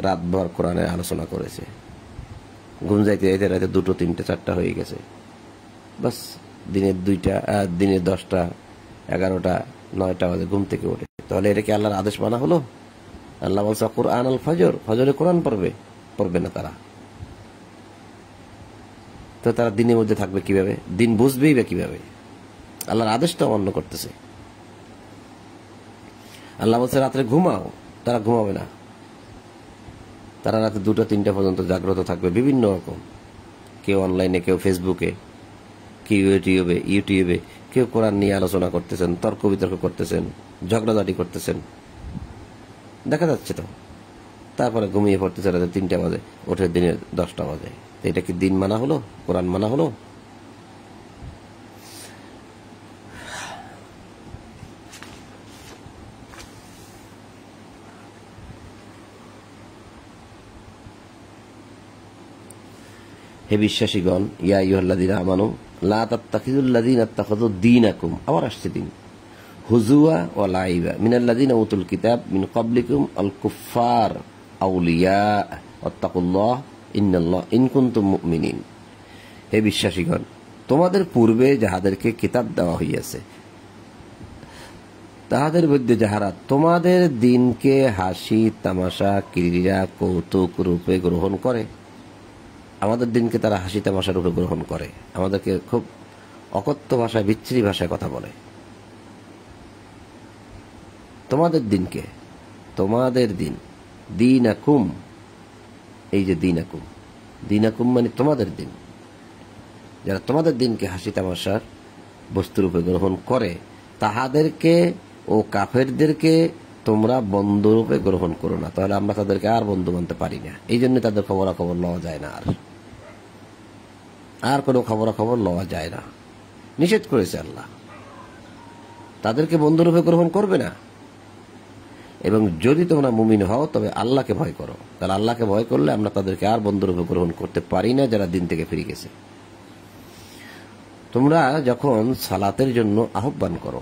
রাতভর কোরআনের আলোচনা করেছে। ঘুম যাইতে যাইতে রাতে ২টো ৩টে ৪টা হয়ে গেছে। বাস দিনের 10টা 11টা 9টা বাজে ঘুম থেকে ওঠে। তাহলে এটা কি আল্লাহর আদেশ মানা হলো? আল্লাহ বলছে কুরআন আল ফজর, ফজরে কোরআন পড়বে না তারা। তো তারা দিনের মধ্যে থাকবে কিভাবে? দিন বুঝবেই বা কিভাবে? আল্লাহর আদেশটা অমান্য করতেছে। আল্লাহ বলছে রাত্রে ঘুমাও, তারা ঘুমাবে না। তারা রাতে 2টা-3টা পর্যন্ত জাগ্রত থাকবে বিভিন্ন রকম, কেউ অনলাইনে, কেউ ফেসবুকে, কেউ ইউটিউবে কেউ কোরআন নিয়ে আলোচনা করতেছেন, তর্ক বিতর্ক করতেছেন, ঝগড়াঝাটি করতেছেন, দেখা যাচ্ছে তো। তারপরে ঘুমিয়ে পড়তেছে রাতে 3টা বাজে, ওঠে দিনে 10টা বাজে। এটা কি দিন মানা হলো? কোরআন মানা হলো? হে বিশ্বাসীগণ, ইয়া আইয়ুহাল্লাযীনা আমানু লা তাত্তাখিযুল্লাযীনা ইত্তাখাযু দীনাকুম, আবার আসছে দিন, হুজুয়া ওয়া লাইবা মিনাল্লাযীনা উতুল কিতাব মিন ক্বাবলিকুম আল কুফফার আউলিয়া ওয়াত্তাকুল্লাহ ইন কুনতুম মুমিনিন। হে বিশ্বাসীগণ, তোমাদের পূর্বে যাহাদেরকে কিতাব দেওয়া হইয়াছে তাহাদের মধ্যে যাহারা তোমাদের দিনকে হাসি তামাশা ক্রীড়া কৌতুক রূপে গ্রহণ করে, আমাদের দিনকে তারা হাসি তামাশা রূপে গ্রহণ করে, আমাদেরকে খুব অকথ্য ভাষায়, বিচ্ছিরি ভাষায় কথা বলে। তোমাদের দিনকে, তোমাদের দিন, দীনাকুম, এই যে দীনাকুম, দীনাকুম মানে তোমাদের দিন, যারা তোমাদের দিনকে হাসি তামাশার বস্তুরূপে গ্রহণ করে তাহাদেরকে ও কাফেরদেরকে তোমরা বন্ধুরূপে গ্রহণ করো না। তাহলে আমরা তাদেরকে আর বন্ধু মানতে পারি না, এই জন্য তাদের খবরাখবর লওয়া যায় না, আর কোনো খবরাখবর লওয়া যায় না, নিষেধ করেছে আল্লাহ। তাদেরকে বন্ধুরূপে গ্রহণ করবে না। এবং যদি তোমরা মুমিন হও তবে আল্লাহকে ভয় করো। তাহলে আল্লাহকে ভয় করলে আমরা তাদেরকে আর বন্ধুরূপে গ্রহণ করতে পারি না যারা দিন থেকে ফিরে গেছে। তোমরা যখন সালাতের জন্য আহ্বান করো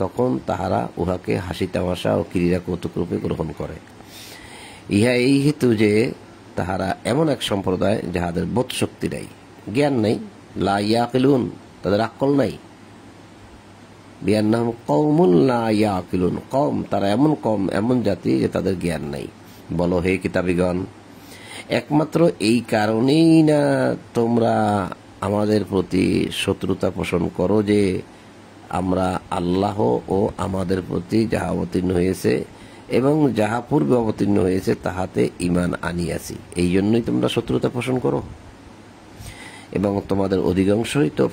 তখন তাহারা উহাকে হাসি তামাশা ও ক্রীড়া কৌতুক রূপে গ্রহণ করে। ইহা এই হেতু যে তাহারা এমন এক সম্প্রদায় যাহাদের বোধ শক্তি নাই, জ্ঞান নাই, লা ইয়াকিলুন, তাদের আকল নাই। বিআন্নাহুম কওমুন লা ইয়াকিলুন, কওম, তারা এমন কওম, এমন জাতি যে তাদের জ্ঞান নাই। বলো হে কিতাবীগণ, একমাত্র এই কারণেই না তোমরা আমাদের প্রতি শত্রুতা পোষণ করো যে আমরা আল্লাহ ও আমাদের প্রতি যাহা অবতীর্ণ হয়েছে এবং যাহা পূর্বে অবতীর্ণ হয়েছে তাহাতে ঈমান আনিয়াছি, এই জন্যই তোমরা শত্রুতা পোষণ করো। এবং তোমাদের অধিকাংশই তো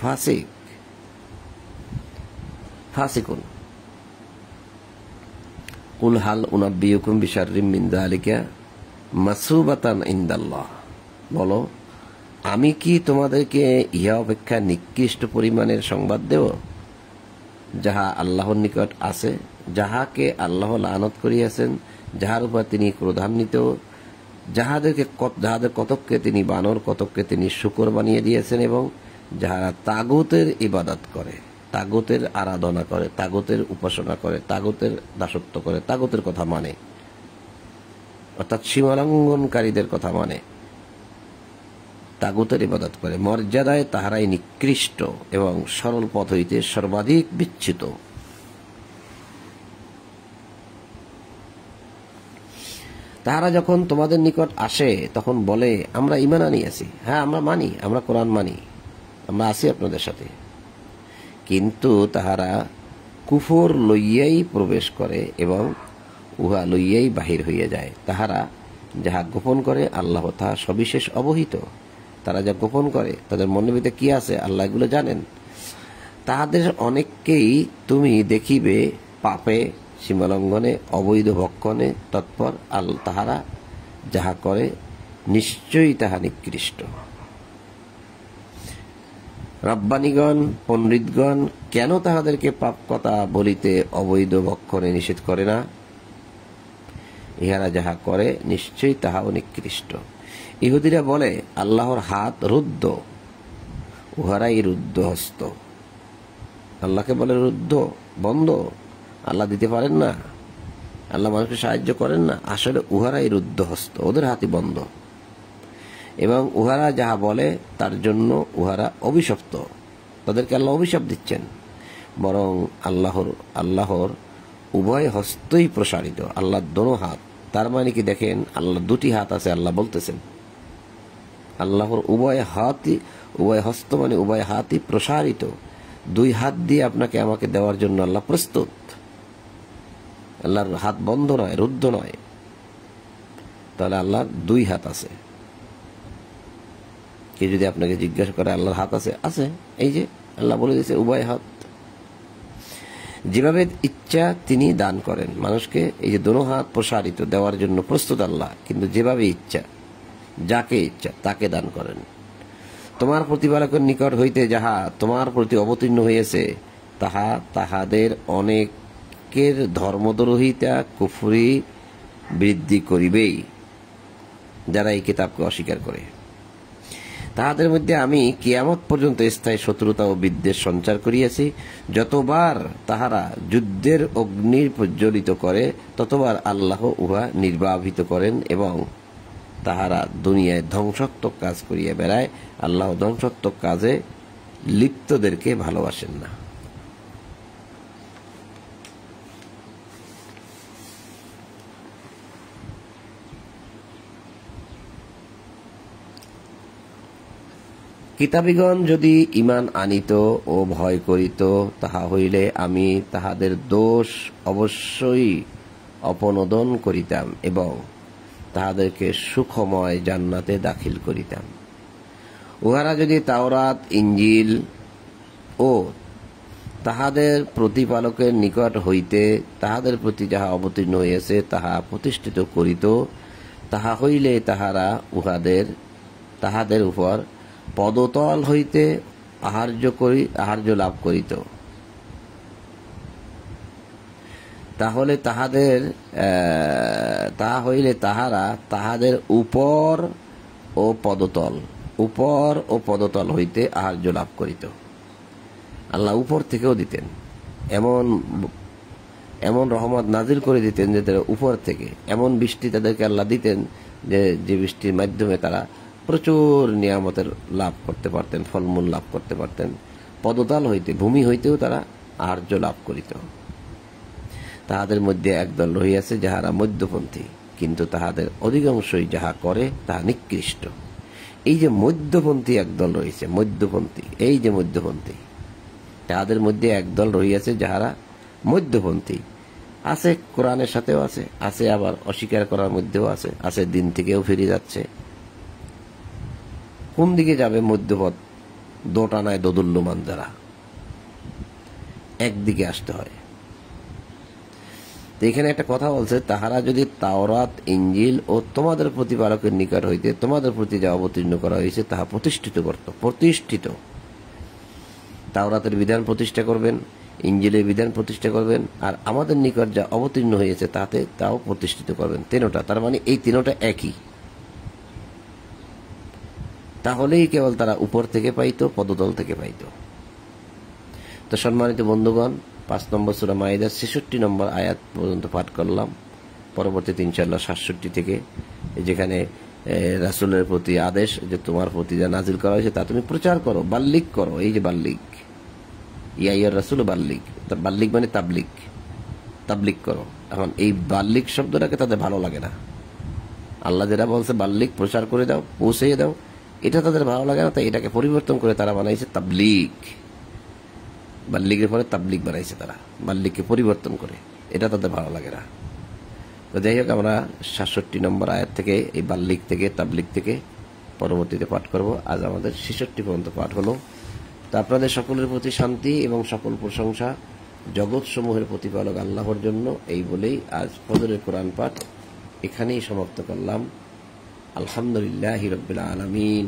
ফাসিকুন। কুল হাল উনাব্বিউকুম বিশাররিম মিন যালিকা মাসুবাতান ইনদাল্লাহ, বলো আমি কি তোমাদেরকে ইহা অপেক্ষা নিকৃষ্ট পরিমাণের সংবাদ দেব যাহা আল্লাহর নিকট আছে, যাহাকে আল্লাহ লানত করিয়াছেন, যাহার উপর তিনি ক্রোধান্বিত, যাহাদের কতককে তিনি বানর, কতককে তিনি শূকর বানিয়ে দিয়েছেন, এবং যাহারা তাগুতের ইবাদত করে, তাগুতের আরাধনা করে, তাগুতের উপাসনা করে, তাগুতের দাসত্ব করে, তাগুতের কথা মানে, অর্থাৎ সীমালঙ্ঘনকারীদের কথা মানে, তাগুতের ইবাদত করে, মর্যাদায় তাহারাই নিকৃষ্ট এবং সরল পথ হইতে সর্বাধিক বিচ্যুত। তাহারা যখন তোমাদের নিকট আসে তখন বলে আমরা ঈমান আনিয়াছি, হ্যাঁ আমরা মানি, আমরা কোরআন মানি, আমরা আছি আপনাদের সাথে, কিন্তু তাহারা কুফর লইয়াই প্রবেশ করে এবং উহা লইয়াই বাহির হইয়া যায়। তাহারা যাহা গোপন করে আল্লাহ তাহা সবিশেষ অবহিত। তারা যা গোপন করে তাদের মনের ভিতরে কি আছে আল্লাহ এগুলো জানেন। তাহাদের অনেককেই তুমি দেখিবে পাপে, সীমালঙ্ঘনে, অবৈধ ভক্ষণে তৎপর। তাহারা যাহা করে নিশ্চয়ই তাহা নিকৃষ্ট। রব্বানিগণ, পণ্ডিতগণ কেন তাহাদেরকে পাপ কথা বলিতে অবৈধ ভক্ষণে নিষেধ করে না? ইহারা যাহা করে নিশ্চয়ই তাহাও নিকৃষ্ট। ইহুদিরা বলে আল্লাহর হাত রুদ্ধ, উহারাই রুদ্ধ হস্ত। আল্লাহকে বলে রুদ্ধ, বন্ধ, আল্লাহ দিতে পারেন না, আল্লাহ মানুষকে সাহায্য করেন না। আসলে উহারাই রুদ্ধ হস্ত, ওদের হাতই বন্ধ। এবং উহারা যাহা বলে তার জন্য উহারা অভিশপ্ত, তাদেরকে আল্লাহ অভিশাপ দিচ্ছেন। বরং আল্লাহর উভয় হস্তই প্রসারিত, আল্লাহর দোনো হাত। তার মানে কি দেখেন, আল্লাহ দুটি হাত আছে, আল্লাহ বলতেছেন আল্লাহর উভয় হস্ত মানে উভয় হাতই প্রসারিত। দুই হাত দিয়ে আপনাকে আমাকে দেওয়ার জন্য আল্লাহ প্রস্তুত। আল্লাহর হাত বন্ধ নয়, রুদ্ধ নয়। তাহলে আল্লাহর 2 হাত আছে। কে যদি আপনাকে জিজ্ঞাসা করে আল্লাহর হাত আছে, আছে, এই যে আল্লাহ বলে দিয়েছে উভয় হাত। যেভাবে ইচ্ছা তিনি দান করেন মানুষকে, এই যে দোনো হাত প্রসারিত দেওয়ার জন্য প্রস্তুত আল্লাহ, কিন্তু যেভাবে ইচ্ছা যাকে ইচ্ছা তাকে দান করেন। তোমার প্রতিপালকের নিকট হইতে যাহা তোমার প্রতি অবতীর্ণ হইয়াছে তাহা তাহাদের অনেকের ধর্মদ্রোহিতা কুফরি বৃদ্ধি করিবেই, যারা এই কিতাবকে অস্বীকার করে। তাহাদের মধ্যে আমি কিয়ামত পর্যন্ত স্থায়ী শত্রুতা ও বিদ্বেষ সঞ্চার করিয়াছি। যতবার তাহারা যুদ্ধের অগ্নি প্রজ্বলিত করে ততবার আল্লাহ উহা নির্বাপিত করেন, এবং তাহারা দুনিয়ায় ধ্বংসাত্মক কাজ করিয়া বেড়ায়। আল্লাহ ধ্বংসাত্মক কাজে লিপ্তদেরকে ভালোবাসেন না। কিতাবীগণ যদি ঈমান আনিত ও ভয় করিত, তাহা হইলে আমি তাহাদের দোষ অবশ্যই অপনোদন করিতাম এবং তাহাদেরকে সুখময় জান্নাতে দাখিল করিতাম। উহারা যদি তাওরাত, ইঞ্জিল ও তাহাদের প্রতিপালকের নিকট হইতে তাহাদের প্রতি যাহা অবতীর্ণ হইয়াছে তাহা প্রতিষ্ঠিত করিত, তাহা হইলে তাহারা তাহাদের উপর পদতল হইতে আহার্য লাভ করিত। তাহা হইলে তাহারা তাহাদের উপর ও পদতল হইতে আহার্য লাভ করিত। আল্লাহ উপর থেকেও দিতেন, এমন রহমত নাজিল করে দিতেন যে তারা উপর থেকে এমন বৃষ্টি তাদেরকে আল্লাহ দিতেন যে বৃষ্টির মাধ্যমে তারা প্রচুর নিয়ামতের লাভ করতে পারতেন, ফলমূল লাভ করতে পারতেন। পদতল হইতে, ভূমি হইতেও তারা আহার্য লাভ করিত। তাহাদের মধ্যে একদল রহিয়াছে যাহারা মধ্যপন্থী, কিন্তু তাহাদের অধিকাংশই যাহা করে তাহা নিকৃষ্ট। এই যে মধ্যপন্থী একদল রয়েছে, এই যে মধ্যপন্থী, তাহাদের মধ্যে একদল রহিয়াছে যাহারা মধ্যপন্থী। আছে কোরআনের সাথেও আছে আবার অস্বীকার করার মধ্যেও আছে দিন থেকেও ফিরে যাচ্ছে। কোন দিকে যাবে মধ্যপথ? দোটানায় দোদুল্যমান যারা, একদিকে আসতে হয়। তো এখানে একটা কথা বলছে, তাহারা যদি তাওরাত, ইঞ্জিল ও তোমাদের প্রতিপালকের নিকট হইতে তোমাদের প্রতি যা অবতীর্ণ করা হয়েছে তাহা প্রতিষ্ঠিত করত। তাওরাতের বিধান প্রতিষ্ঠা করবেন, ইঞ্জিলের বিধান প্রতিষ্ঠা করবেন, আর আমাদের নিকট যা অবতীর্ণ হয়েছে তাতে তাও প্রতিষ্ঠিত করবেন। তিনোটা, তার মানে এই তিনোটা একই। তাহলেই কেবল তারা উপর থেকে পাইত, পদতল থেকে পাইত। তো সম্মানিত বন্ধুগণ, 5 নম্বর সূরা মাইদার 66 নম্বর আয়াত পর্যন্ত পাঠ করলাম। পরবর্তীতে ইনশাআল্লাহ 67 থেকে, যেখানে রাসূলের প্রতি আদেশ যে তোমার প্রতি যা নাজিল করা হয়েছে তা তুমি প্রচার করো, বাল্লিগ করো। এই যে বাল্লিগ, ইয়া ইয়া রাসূল বাল্লিগ, বাল্লিগ মানে তাবলিগ করো। এখন এই বাল্লিগ শব্দটাকে তাদের ভালো লাগে না। আল্লাহ যেটা বলছে বাল্লিগ, প্রচার করে দাও, পৌঁছে দাও, এটা তাদের ভালো লাগে না। তাই এটাকে পরিবর্তন করে তারা বানাইছে তাবলিগ। বাল্লিগের পরে তাবলিগ বানাইছে তারা, বাল্লিগকে পরিবর্তন করে। এটা তাদের ভালো লাগে না। তো যাই হোক, আমরা 67 নম্বর আয়াত থেকে, এই বাল্লিগ থেকে, তাবলিগ থেকে পরবর্তীতে পাঠ করব। আজ আমাদের 66 পর্যন্ত পাঠ হলো। তো আপনাদের সকলের প্রতি শান্তি এবং সকল প্রশংসা জগৎ সমূহের প্রতিপালক আল্লাহর জন্য। এই বলেই আজ ফজরের কোরআন পাঠ এখানেই সমাপ্ত করলাম। আলহামদুলিল্লাহি রাব্বিল আলামিন।